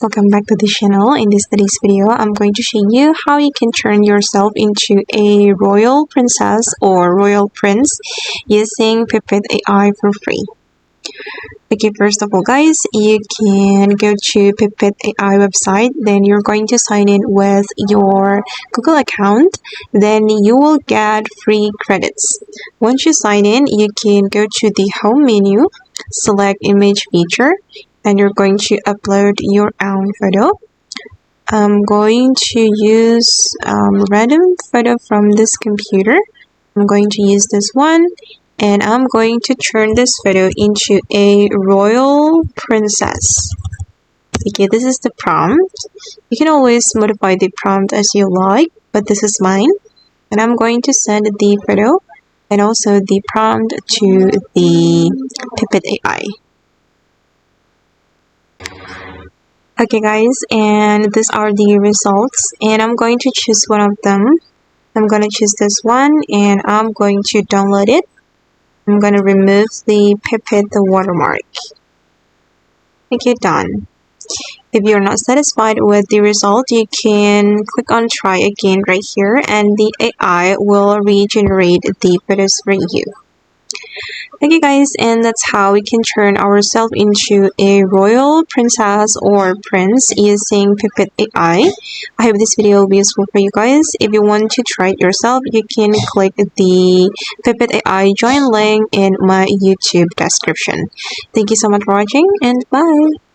Welcome back to the channel. In today's video, I'm going to show you how you can turn yourself into a royal princess or royal prince using Pippit AI for free. Okay, first of all guys, you can go to Pippit AI website, then you're going to sign in with your Google account, then you will get free credits. Once you sign in, you can go to the home menu, select image feature, and you're going to upload your own photo. I'm going to use random photo from this computer. I'm going to use this one, and I'm going to turn this photo into a royal princess. Okay, this is the prompt. You can always modify the prompt as you like, but this is mine. And I'm going to send the photo and also the prompt to the Pippit AI. Okay guys, and these are the results, and I'm going to choose one of them. I'm going to choose this one, and I'm going to download it. I'm going to remove the Pippit watermark. Okay, done. If you're not satisfied with the result, you can click on try again right here, and the AI will regenerate the photos for you. Okay guys, and that's how we can turn ourselves into a royal princess or prince using Pippit AI. I hope this video will be useful for you guys. If you want to try it yourself, you can click the Pippit AI join link in my YouTube description. Thank you so much for watching, and bye!